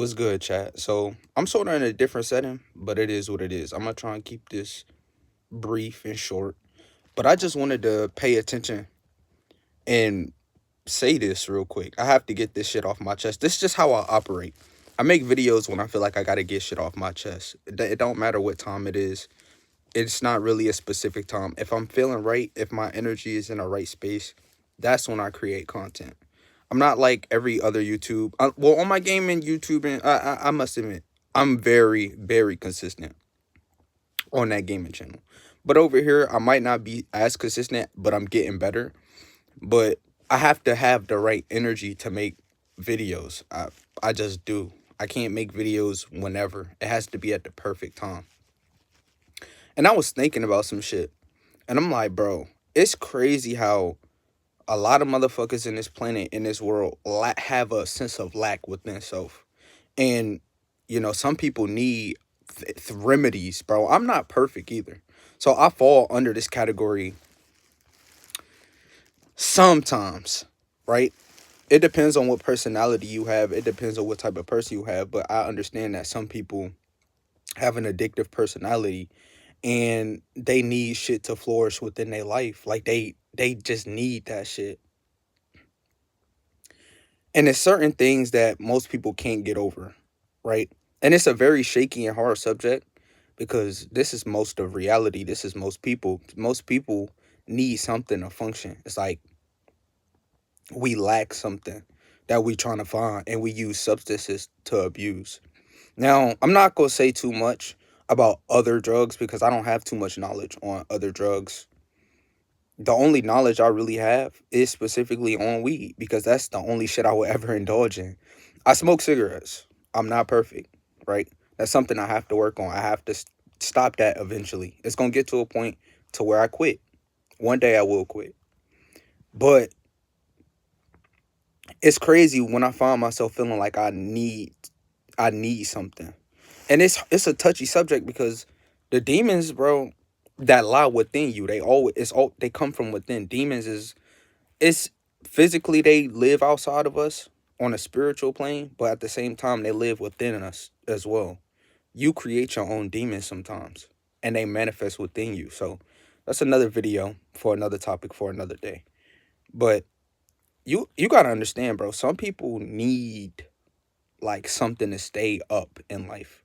What's good, chat? So I'm sort of in a different setting, but it is what it is. I'm gonna try and keep this brief and short. But I just wanted to pay attention and say this real quick. I have to get this shit off my chest. This is just how I operate. I make videos when I feel like I gotta get shit off my chest. It don't matter what time it is. It's not really a specific time. If I'm feeling right, if my energy is in the right space, that's when I create content. I'm not like every other YouTube. Well, on my gaming YouTube, and I must admit, I'm very, very consistent on that gaming channel. But over here, I might not be as consistent, but I'm getting better. But I have to have the right energy to make videos. I just do. I can't make videos whenever. It has to be at the perfect time. And I was thinking about some shit. And I'm like, bro, it's crazy how a lot of motherfuckers in this planet, in this world, have a sense of lack within self. And, some people need remedies, bro. I'm not perfect either. So I fall under this category sometimes, right? It depends on what personality you have. It depends on what type of person you have. But I understand that some people have an addictive personality and they need shit to flourish within their life. Like they just need that shit. And there's certain things that most people can't get over, right? And it's a very shaky and hard subject because this is most of reality. This is most people. Most people need something to function. It's like we lack something that we trying to find and we use substances to abuse. Now, I'm not going to say too much about other drugs because I don't have too much knowledge on other drugs. The only knowledge I really have is specifically on weed because that's the only shit I will ever indulge in. I smoke cigarettes. I'm not perfect, right? That's something I have to work on. I have to stop that eventually. It's going to get to a point to where I quit. One day I will quit. But it's crazy when I find myself feeling like I need something. And it's a touchy subject because the demons, bro, that lie within you, they come from within. Demons is it's physically they live outside of us on a spiritual plane, but at the same time they live within us as well. You create your own demons sometimes and they manifest within you. So that's another video for another topic for another day. But you got to understand, bro, some people need like something to stay up in life.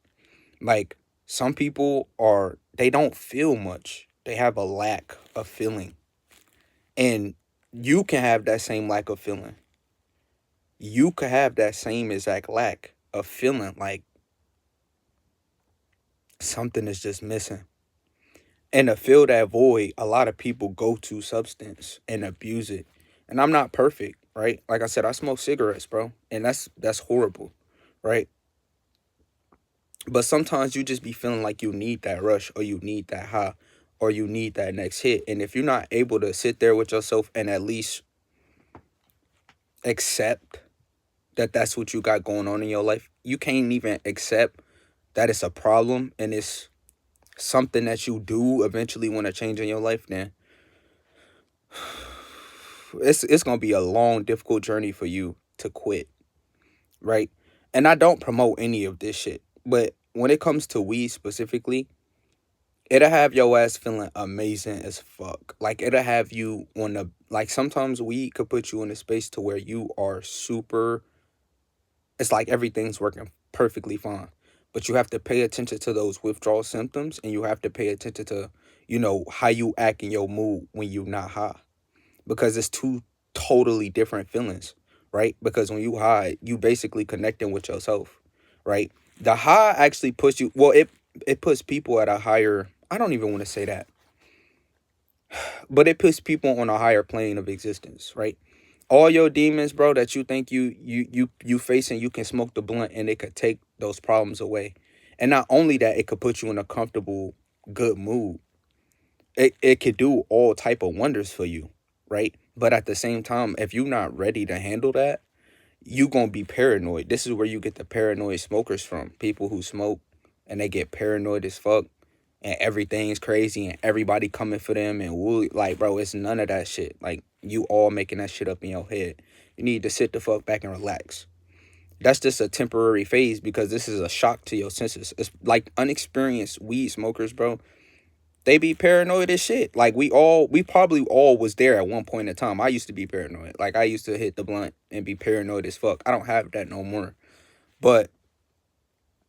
Like some people they don't feel much. They have a lack of feeling. And you can have that same lack of feeling. You could have that same exact lack of feeling like something is just missing. And to fill that void, a lot of people go to substance and abuse it. And I'm not perfect, right? Like I said, I smoke cigarettes, bro. And that's horrible, right? But sometimes you just be feeling like you need that rush or you need that high or you need that next hit. And if you're not able to sit there with yourself and at least accept that that's what you got going on in your life, you can't even accept that it's a problem and it's something that you do eventually want to change in your life, then it's going to be a long, difficult journey for you to quit, right? And I don't promote any of this shit. But when it comes to weed specifically, it'll have your ass feeling amazing as fuck. Like, it'll have you on the, like, sometimes weed could put you in a space to where you are super, it's like everything's working perfectly fine. But you have to pay attention to those withdrawal symptoms and you have to pay attention to, how you act in your mood when you're not high. Because it's two totally different feelings, right? Because when you high, you basically connecting with yourself, right? The high actually puts you, well, it puts people at a higher, I don't even want to say that, but it puts people on a higher plane of existence, right? All your demons, bro, that you think you facing, you can smoke the blunt and it could take those problems away. And not only that, it could put you in a comfortable, good mood. It could do all type of wonders for you, right? But at the same time, if you're not ready to handle that, you gonna be paranoid. This is where you get the paranoid smokers from. People who smoke and they get paranoid as fuck and everything's crazy and everybody coming for them and woo, like, bro, it's none of that shit. Like, you all making that shit up in your head. You need to sit the fuck back and relax. That's just a temporary phase because this is a shock to your senses. It's like unexperienced weed smokers, bro. They be paranoid as shit. Like we probably all was there at one point in time. I used to be paranoid. Like I used to hit the blunt and be paranoid as fuck. I don't have that no more. But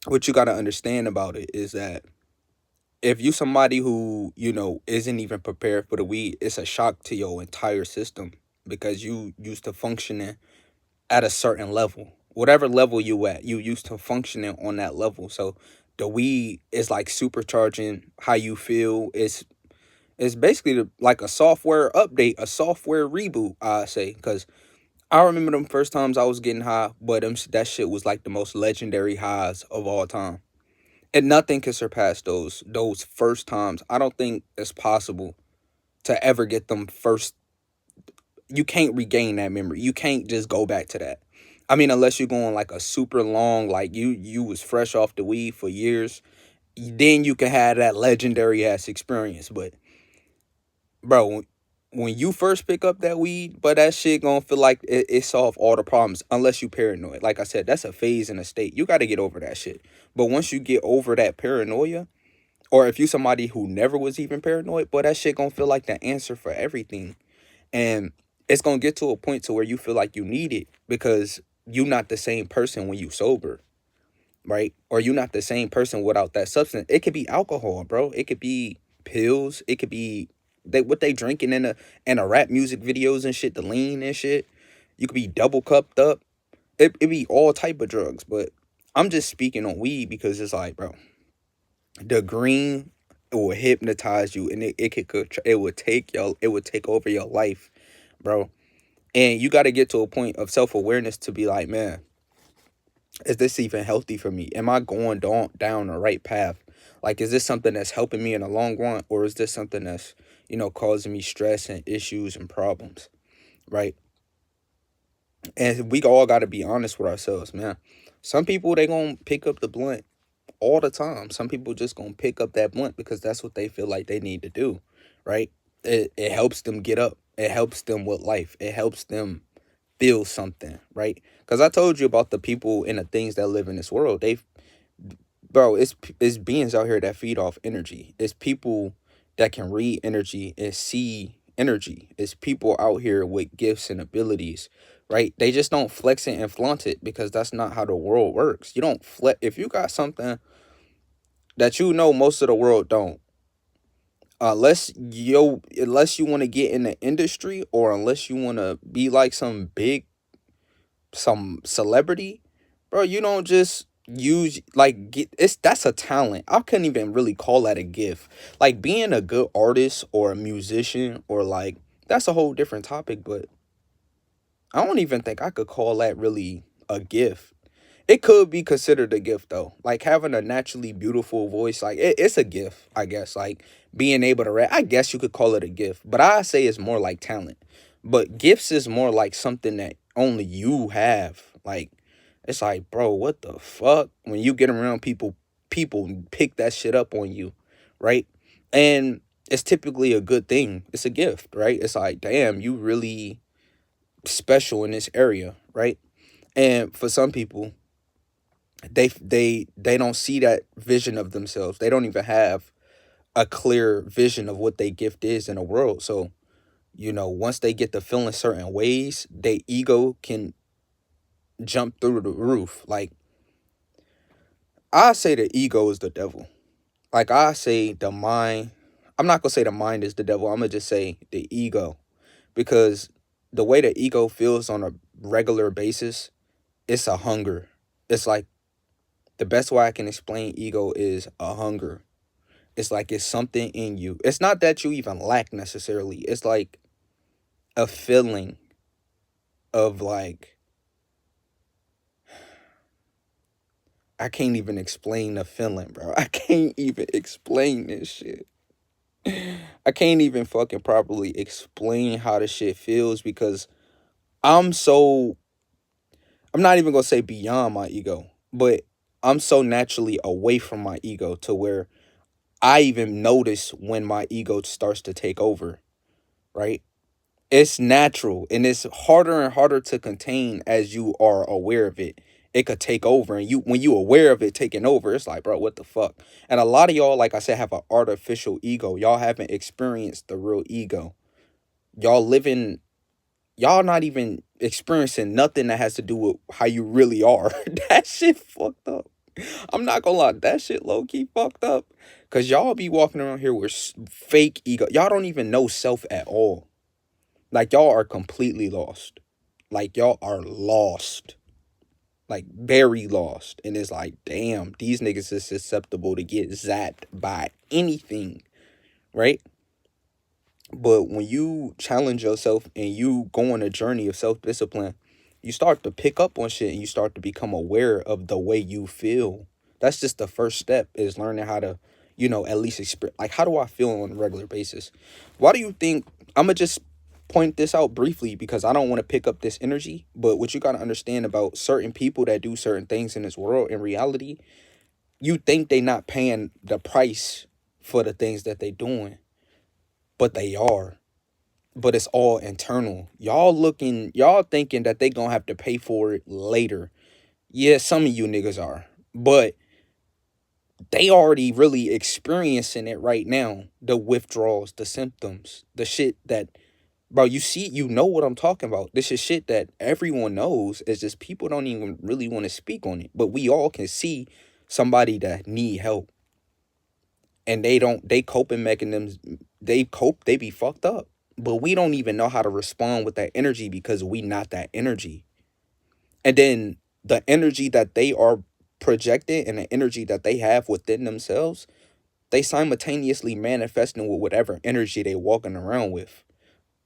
what you got to understand about it is that if you somebody who, isn't even prepared for the weed, it's a shock to your entire system because you used to functioning at a certain level. Whatever level you at, you used to functioning on that level. So the weed is like supercharging how you feel. It's basically like a software update, a software reboot, I say, because I remember them first times I was getting high, but that shit was like the most legendary highs of all time, and nothing can surpass those first times. I don't think it's possible to ever get them first. You can't regain that memory. You can't just go back to that. I mean, unless you're going like a super long, like you was fresh off the weed for years, then you can have that legendary ass experience. But bro, when you first pick up that weed, but that shit gonna feel like it solved all the problems unless you paranoid. Like I said, that's a phase in a state. You got to get over that shit. But once you get over that paranoia, or if you somebody who never was even paranoid, but that shit gonna feel like the answer for everything. And it's gonna get to a point to where you feel like you need it because you not the same person when you sober, right? Or you not the same person without that substance. It could be alcohol, bro. It could be pills. It could be what they drinking in the rap music videos and shit, the lean and shit. You could be double cupped up. It be all type of drugs, but I'm just speaking on weed because it's like, bro, the green will hypnotize you and it would take over your life, bro. And you got to get to a point of self-awareness to be like, man, is this even healthy for me? Am I going down the right path? Like, is this something that's helping me in the long run, or is this something that's, causing me stress and issues and problems, right? And we all got to be honest with ourselves, man. Some people, they going to pick up the blunt all the time. Some people just going to pick up that blunt because that's what they feel like they need to do, right? It helps them get up. It helps them with life. It helps them feel something, right? Because I told you about the people and the things that live in this world. Bro, it's beings out here that feed off energy. It's people that can read energy and see energy. It's people out here with gifts and abilities, right? They just don't flex it and flaunt it because that's not how the world works. You don't flex if you got something that most of the world don't. Unless you want to get in the industry or unless you want to be like some celebrity, bro, you don't just use like get it's that's a talent. I couldn't even really call that a gift. Like being a good artist or a musician or like that's a whole different topic, but I don't even think I could call that really a gift. It could be considered a gift though. Like having a naturally beautiful voice, like it's a gift, I guess. Like being able to rap, I guess you could call it a gift. But I say it's more like talent. But gifts is more like something that only you have. Like it's like, bro, what the fuck? When you get around people pick that shit up on you, right? And it's typically a good thing. It's a gift, right? It's like, damn, you really special in this area, right? And for some people, they don't see that vision of themselves. They don't even have a clear vision of what their gift is in the world. So, once they get to feeling certain ways, their ego can jump through the roof. Like I say the ego is the devil. Like I say the mind, I'm not gonna say the mind is the devil. I'm gonna just say the ego. Because the way the ego feels on a regular basis, it's a hunger. It's like the best way I can explain ego is a hunger. It's like it's something in you. It's not that you even lack necessarily. It's like a feeling of like I can't even explain the feeling, bro. I can't even explain this shit. I can't even fucking properly explain how the shit feels because I'm so I'm not even gonna say beyond my ego, but I'm so naturally away from my ego to where I even notice when my ego starts to take over, right? It's natural and it's harder and harder to contain as you are aware of it. it could take over, and you when you aware of it taking over, it's like, bro, what the fuck? And a lot of y'all, like I said, have an artificial ego. Y'all haven't experienced the real ego. Y'all living, y'all not even experiencing nothing that has to do with how you really are. That shit fucked up. I'm not gonna lie, that shit low key fucked up. Cause y'all be walking around here with fake ego. Y'all don't even know self at all. Like y'all are completely lost. Like y'all are lost. Like very lost. And it's like, damn, these niggas is susceptible to get zapped by anything, right? But when you challenge yourself and you go on a journey of self-discipline, you start to pick up on shit and you start to become aware of the way you feel. That's just the first step, is learning how to, at least experience, like, how do I feel on a regular basis? Why do you think, I'm going to just point this out briefly because I don't want to pick up this energy, but what you got to understand about certain people that do certain things in this world, in reality, you think they not paying the price for the things that they doing, but they are. But it's all internal. Y'all thinking that they gonna have to pay for it later. Yeah, some of you niggas are. But they already really experiencing it right now. The withdrawals, the symptoms, the shit that, bro, you know what I'm talking about. This is shit that everyone knows. It's just people don't even really want to speak on it. But we all can see somebody that need help. And they coping mechanisms, they be fucked up. But we don't even know how to respond with that energy because we not that energy. And then the energy that they are projecting and the energy that they have within themselves, they simultaneously manifesting with whatever energy they walking around with.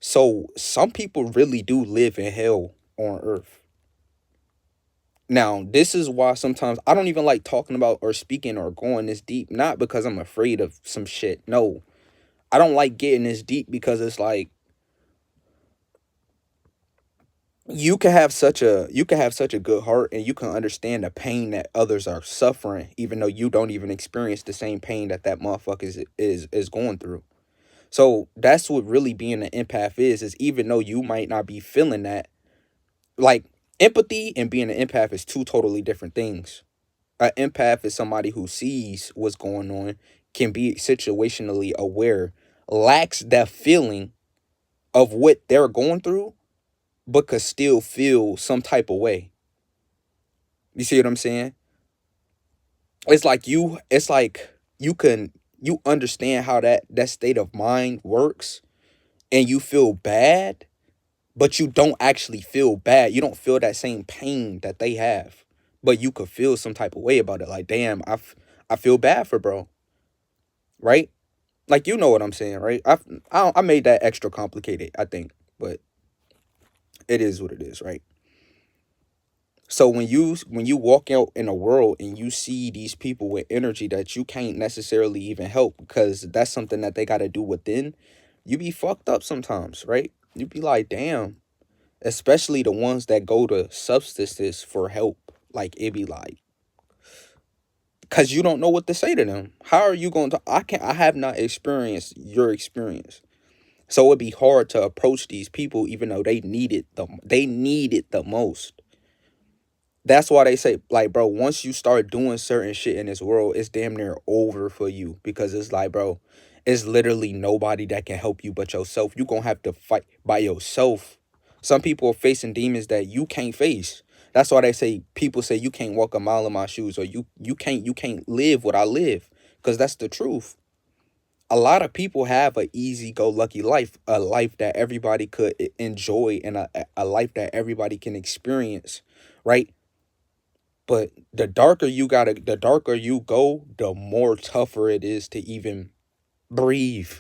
So some people really do live in hell on earth. Now, this is why sometimes I don't even like talking about or speaking or going this deep, not because I'm afraid of some shit. No, I don't like getting this deep because it's like, you can have such a good heart and you can understand the pain that others are suffering, even though you don't even experience the same pain that motherfucker is going through. So that's what really being an empath is even though you might not be feeling that, like, empathy and being an empath is two totally different things. An empath is somebody who sees what's going on, can be situationally aware, lacks that feeling of what they're going through, but could still feel some type of way. You see what I'm saying? It's like you understand how that state of mind works, and you feel bad, but you don't actually feel bad. You don't feel that same pain that they have, but you could feel some type of way about it. Like, damn, I feel bad for bro, right? Like, you know what I'm saying, right? I made that extra complicated, I think, but it is what it is, right? So when you walk out in a world and you see these people with energy that you can't necessarily even help because that's something that they got to do within, you be fucked up sometimes, right? You be like, damn. Especially the ones that go to substances for help. Like, it be like, because you don't know what to say to them. How are you going to? I have not experienced your experience. So it'd be hard to approach these people even though they need it the most. That's why they say, like, bro, once you start doing certain shit in this world, it's damn near over for you. Because it's like, bro, it's literally nobody that can help you but yourself. You gonna have to fight by yourself. Some people are facing demons that you can't face. That's why people say you can't walk a mile in my shoes, or you can't live what I live. Because that's the truth. A lot of people have a easy go lucky life, a life that everybody could enjoy, and a life that everybody can experience, right? But the darker you go, the more tougher it is to even breathe.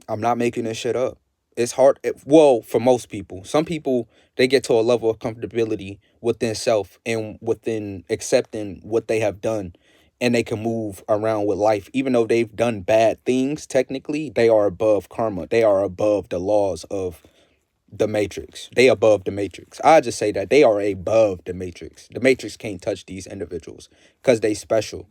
I'm not making this shit up. It's hard. Well, for most people, some people, they get to a level of comfortability within self and within accepting what they have done, and they can move around with life, even though they've done bad things. Technically, they are above karma. They are above the laws of the Matrix. They above the Matrix. I just say that they are above the Matrix. The Matrix can't touch these individuals because they special.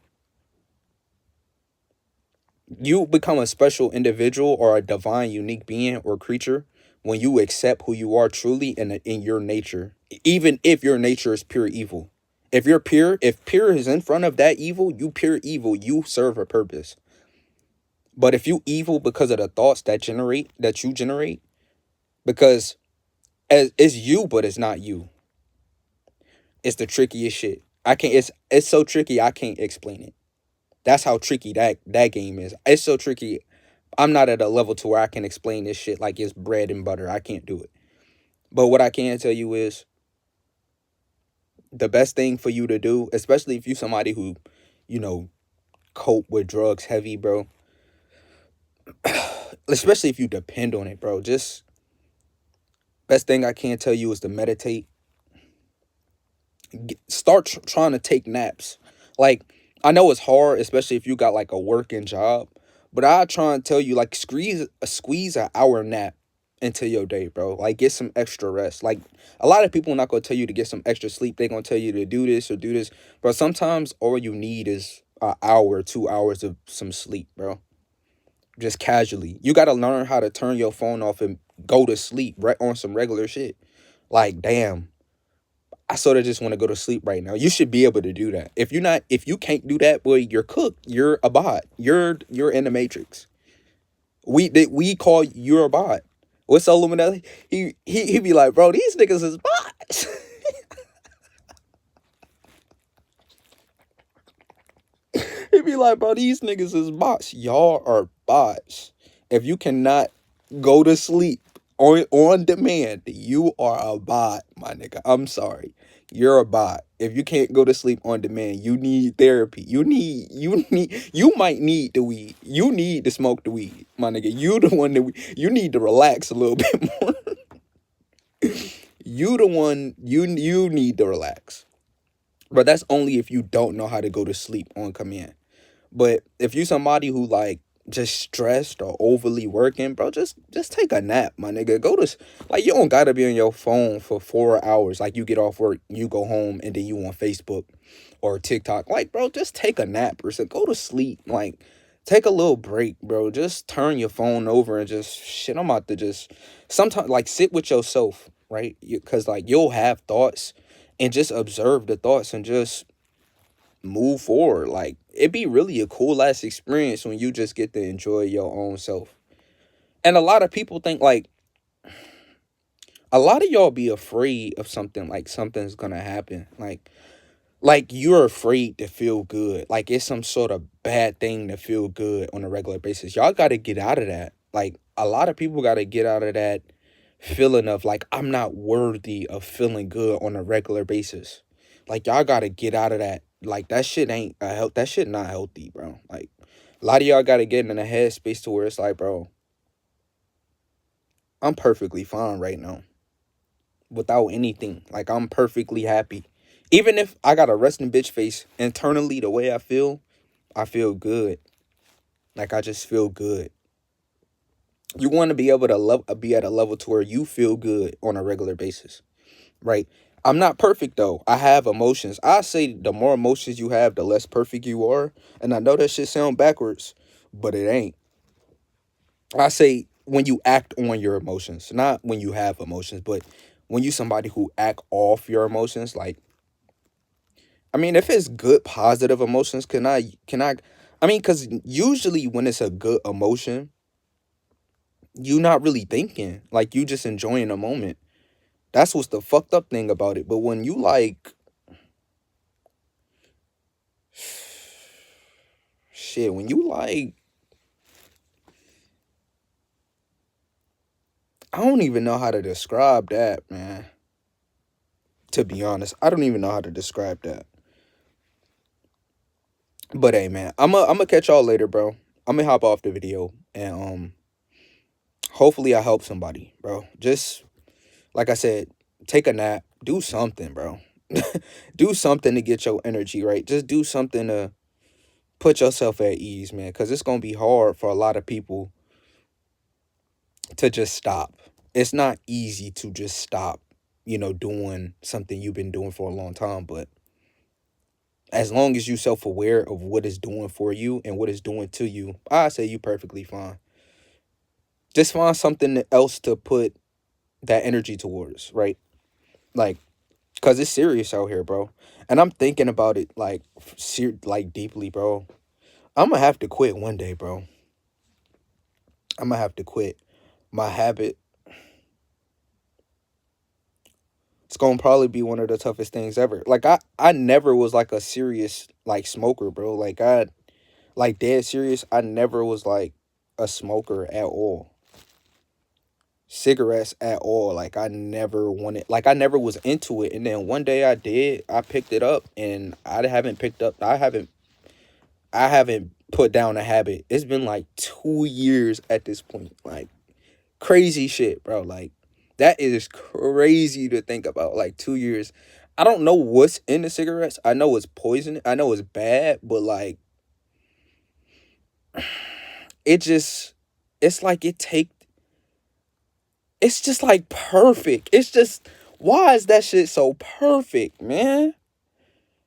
You become a special individual or a divine, unique being or creature when you accept who you are truly in your nature even if your nature is pure evil. If pure is in front of that evil, you pure evil, you serve a purpose. But if you evil because of the thoughts that you generate, because as it's you, but it's not you. It's the trickiest shit. I can't. It's so tricky. I can't explain it. That's how tricky that game is. It's so tricky. I'm not at a level to where I can explain this shit like it's bread and butter. I can't do it. But what I can tell you is the best thing for you to do, especially if you somebody who, you know, cope with drugs heavy, bro. Especially if you depend on it, bro. Just best thing I can tell you is to meditate. Start trying to take naps. Like, I know it's hard, especially if you got like a working job, but I try and tell you, like, squeeze an hour nap into your day, bro. Like, get some extra rest. Like, a lot of people not gonna tell you to get some extra sleep. They gonna tell you to do this or do this, but sometimes all you need is an hour, 2 hours of some sleep, bro. Just casually, you gotta learn how to turn your phone off and go to sleep right on some regular shit. Like, damn, I sort of just want to go to sleep right now. You should be able to do that. If you can't do that, boy, you're cooked. You're a bot. You're in the matrix. We call you're a bot. What's Illuminati? He be like, bro, these niggas is bots. He be like, bro, these niggas is bots. Y'all are bots. If you cannot go to sleep on demand, you are a bot, my nigga. I'm sorry. You're a bot. If you can't go to sleep on demand, you need therapy. You might need the weed. You need to smoke the weed, my nigga. You the one you need to relax a little bit more. You the one you need to relax. But that's only if you don't know how to go to sleep on command. But if you somebody who like just stressed or overly working, bro, just take a nap, my nigga. Like, you don't gotta be on your phone for 4 hours. Like, you get off work, you go home, and then you on Facebook or TikTok. Like, bro, just take a nap or so. Go to sleep. Like, take a little break, bro. Just turn your phone over and just shit. I'm about to just sometimes like sit with yourself, right? Because like you'll have thoughts and just observe the thoughts and just move forward. Like, it'd be really a cool ass experience when you just get to enjoy your own self. And a lot of people think like a lot of y'all be afraid of something, like something's gonna happen. Like you're afraid to feel good. Like it's some sort of bad thing to feel good on a regular basis. Y'all gotta get out of that. Like, a lot of people gotta get out of that feeling of like I'm not worthy of feeling good on a regular basis. Like, y'all gotta get out of that. Like, that shit ain't a health. That shit not healthy, bro. Like, a lot of y'all gotta get in a headspace to where it's like, bro, I'm perfectly fine right now without anything. Like, I'm perfectly happy. Even if I got a resting bitch face internally, the way I feel good. Like, I just feel good. You want to be able to be at a level to where you feel good on a regular basis, right? I'm not perfect though. I have emotions. I say the more emotions you have, the less perfect you are. And I know that shit sound backwards, but it ain't. I say when you act on your emotions, not when you have emotions, but when you somebody who act off your emotions. Like, I mean, if it's good positive emotions, I mean, because usually when it's a good emotion, you not really thinking. Like, you just enjoying the moment. That's what's the fucked up thing about it. But when you like shit, when you like, I don't even know how to describe that, man. To be honest, I don't even know how to describe that. But hey, man, I'm gonna catch y'all later, bro. I'm gonna hop off the video and hopefully I help somebody, bro. Just like I said, take a nap, do something, bro. Do something to get your energy right. Just do something to put yourself at ease, man, because it's gonna be hard for a lot of people to just stop. It's not easy to just stop, doing something you've been doing for a long time. But as long as you self-aware of what it's doing for you and what it's doing to you, I say you perfectly fine. Just find something else to put that energy towards, right? Like, Cause it's serious out here, bro. And I'm thinking about it like like deeply, bro. I'm gonna have to quit one day, bro. I'm gonna have to quit my habit. It's gonna probably be one of the toughest things ever. Like I never was like a serious like smoker, bro. Like I like dead serious. I never was like a smoker at all. Cigarettes at all. Like I never wanted. Like I never was into it. And then one day I did. I picked it up, and I haven't picked up. I haven't put down a habit. It's been like 2 years at this point. Like crazy shit, bro. Like that is crazy to think about. Like 2 years. I don't know what's in the cigarettes. I know it's poison. I know it's bad, but like it just it's like it's just like perfect. It's just why is that shit so perfect, man?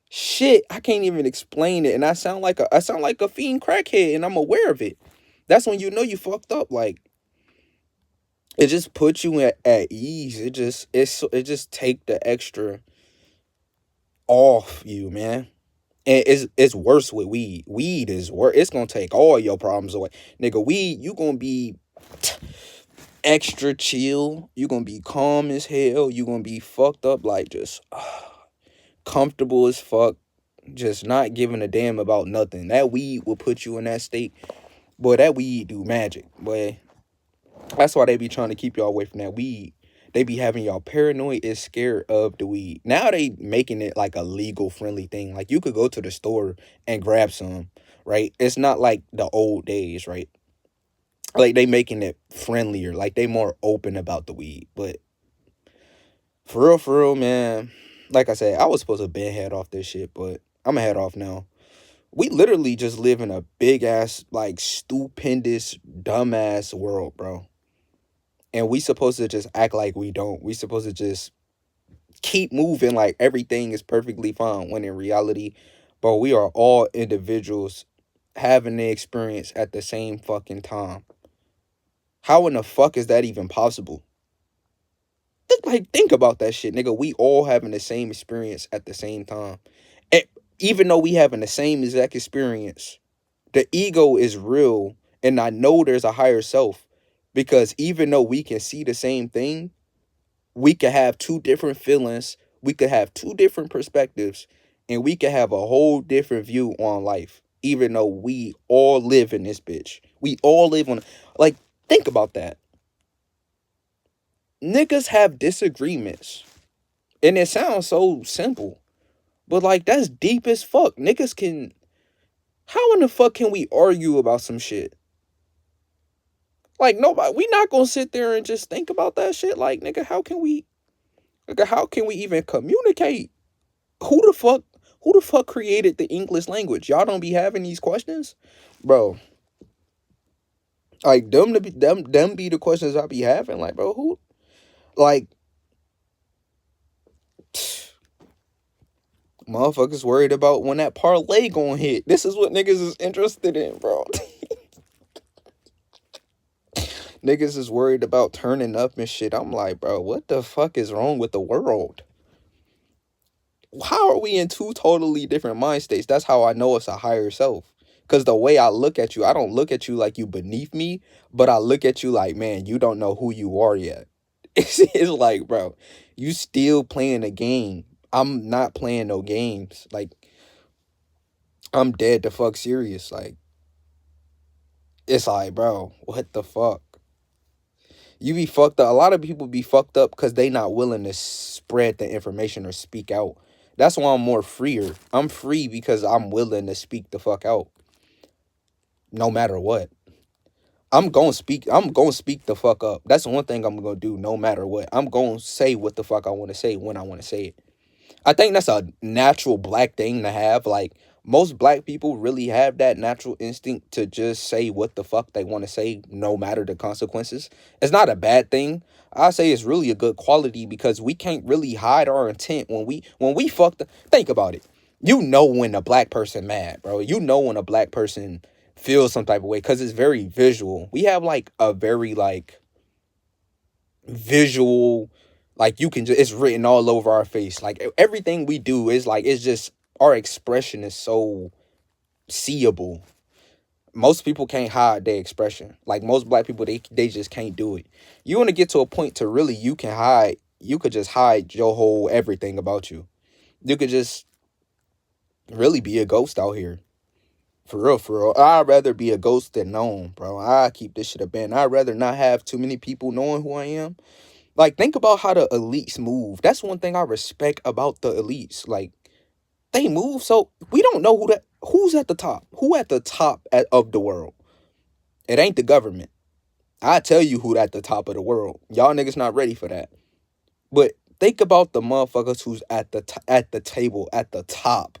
Shit, I can't even explain it. And I sound like a fiend crackhead and I'm aware of it. That's when you know you fucked up. Like it just puts you at ease. It just take the extra off you, man. And it's worse with weed. Weed is worse. It's gonna take all your problems away, nigga. Weed, you gonna be extra chill. You gonna be calm as hell. You gonna be fucked up like just comfortable as fuck. Just not giving a damn about nothing. That weed will put you in that state. Boy, that weed do magic. Boy, that's why they be trying to keep y'all away from that weed. They be having y'all paranoid and scared of the weed. Now they making it like a legal friendly thing. Like you could go to the store and grab some, right? It's not like the old days, right? Like they making it friendlier. Like they more open about the weed. But for real, man. Like I said, I was supposed to been head off this shit, but I'm gonna head off now. We literally just live in a big ass, like stupendous, dumbass world, bro. And we supposed to just act like we don't. We supposed to just keep moving like everything is perfectly fine when in reality, but we are all individuals having the experience at the same fucking time. How in the fuck is that even possible? Like think about that shit, nigga. We all having the same experience at the same time. And even though we having the same exact experience, the ego is real, and I know there's a higher self because even though we can see the same thing, we could have two different feelings, we could have two different perspectives, and we could have a whole different view on life, even though we all live in this bitch. We all live on, like, think about that. Niggas have disagreements, and it sounds so simple, but like, that's deep as fuck. Niggas can, how in the fuck can we argue about some shit? Like, nobody, we not gonna sit there and just think about that shit. Like, nigga, how can we even communicate? Who the fuck who the fuck created the English language? Y'all don't be having these questions? Bro, like them be the questions I be having. Like, bro, who like motherfuckers worried about when that parlay gonna hit. This is what niggas is interested in, bro. Niggas is worried about turning up and shit. I'm like, bro, what the fuck is wrong with the world? How are we in two totally different mind states? That's how I know it's a higher self. Because the way I look at you, I don't look at you like you beneath me, but I look at you like, man, you don't know who you are yet. It's like, bro, you still playing a game. I'm not playing no games. Like, I'm dead to fuck serious. Like, it's like, bro, what the fuck? You be fucked up. A lot of people be fucked up because they not willing to spread the information or speak out. That's why I'm more freer. I'm free because I'm willing to speak the fuck out, no matter what. I'm gonna speak. I'm gonna speak the fuck up. That's the one thing I'm gonna do, no matter what. I'm gonna say what the fuck I want to say when I want to say it. I think that's a natural black thing to have. Like most black people really have that natural instinct to just say what the fuck they want to say, no matter the consequences. It's not a bad thing. I say it's really a good quality because we can't really hide our intent when we fucked. Think about it. You know when a black person mad, bro. You know when a black person feels some type of way because it's very visual. We have like a very like visual Like you can just, it's written all over our face. Like everything we do is like, it's just, our expression is so seeable. Most people can't hide their expression. Like most black people, they just can't do it. You want to get to a point to really you can hide. You could just hide your whole everything about you. You could just really be a ghost out here. For real, for real. I'd rather be a ghost than known, bro. I keep this shit a band. I'd rather not have too many people knowing who I am. Like, think about how the elites move. That's one thing I respect about the elites. Like, they move so we don't know who's at the top. Who at the top of the world? It ain't the government. I tell you who at the top of the world. Y'all niggas not ready for that. But think about the motherfuckers who's at the table at the top.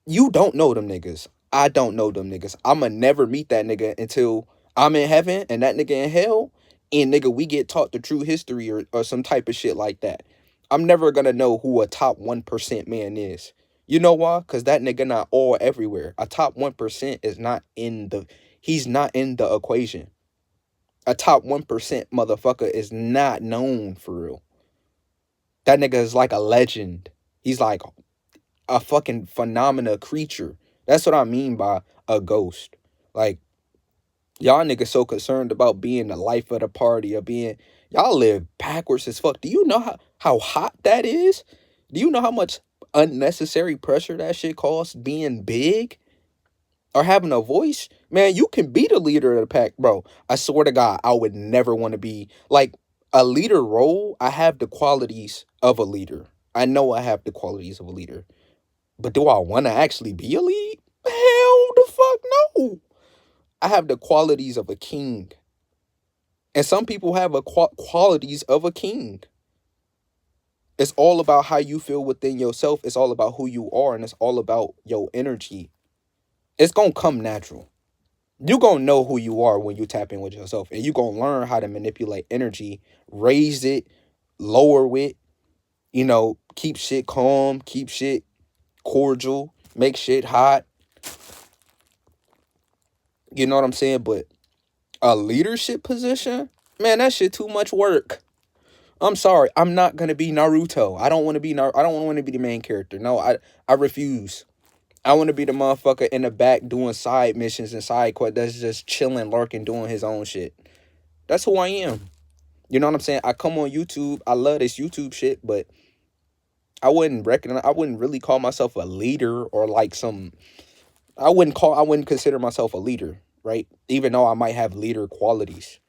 You don't know them niggas. I don't know them niggas. I'ma never meet that nigga until I'm in heaven and that nigga in hell. And nigga, we get taught the true history or some type of shit like that. I'm never gonna know who a top 1% man is. You know why? Cause that nigga not all everywhere. A top 1% is not in the he's not in the equation. A top 1% motherfucker is not known for real. That nigga is like a legend. He's like a fucking phenomena creature. That's what I mean by a ghost. Like, y'all niggas so concerned about being the life of the party or being, y'all live backwards as fuck. Do you know how hot that is? Do you know how much unnecessary pressure that shit costs being big or having a voice? Man, you can be the leader of the pack, bro. I swear to God, I would never want to be like a leader role. I have the qualities of a leader. I know I have the qualities of a leader. But do I want to actually be a lead? Hell the fuck no. I have the qualities of a king. And some people have a qualities of a king. It's all about how you feel within yourself. It's all about who you are. And it's all about your energy. It's going to come natural. You're going to know who you are when you tap in with yourself. And you're going to learn how to manipulate energy. Raise it. Lower it. You know, keep shit calm. Keep shit cordial. Make shit hot. You know what I'm saying? But a leadership position, man, that shit too much work. I'm sorry, I'm not gonna be Naruto. I don't want to be I don't want to be the main character. No, I refuse. I want to be the motherfucker in the back doing side missions and side quests that's just chilling, lurking, doing his own shit. That's who I am. You know what I'm saying? I come on YouTube. I love this YouTube shit, but I wouldn't really call myself a leader or like some. I wouldn't consider myself a leader, right? Even though I might have leader qualities.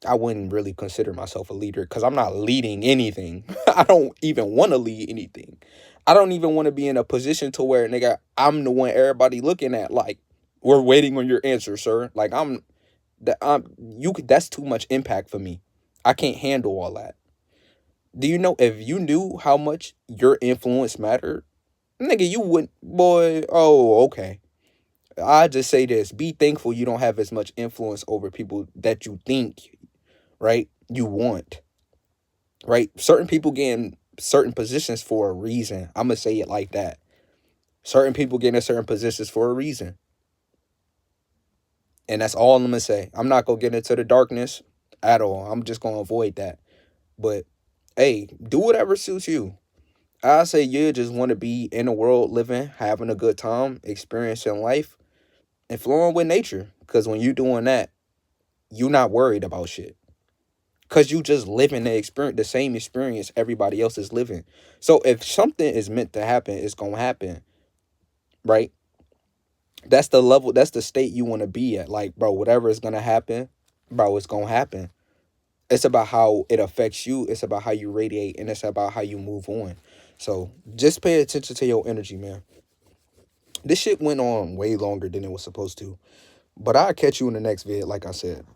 I wouldn't really consider myself a leader because I'm not leading anything. I don't even want to lead anything. I don't even want to be in a position to where, nigga, I'm the one everybody looking at. Like, we're waiting on your answer, sir. Like, that's too much impact for me. I can't handle all that. Do you know if you knew how much your influence mattered, nigga, you wouldn't, boy. Oh, okay. I just say this: be thankful you don't have as much influence over people that you think, right? You want, right? Certain people get in certain positions for a reason. I'm gonna say it like that. Certain people get in certain positions for a reason, and that's all I'm gonna say. I'm not gonna get into the darkness at all. I'm just gonna avoid that. But hey, do whatever suits you. I say you just want to be in the world, living, having a good time, experiencing life, and flowing with nature. Because when you're doing that, you're not worried about shit. Because you just living the same experience everybody else is living. So if something is meant to happen, it's going to happen, right? That's the level, that's the state you want to be at. Like, bro, whatever is going to happen, bro, it's going to happen. It's about how it affects you. It's about how you radiate. And it's about how you move on. So just pay attention to your energy, man. This shit went on way longer than it was supposed to. But I'll catch you in the next vid, like I said.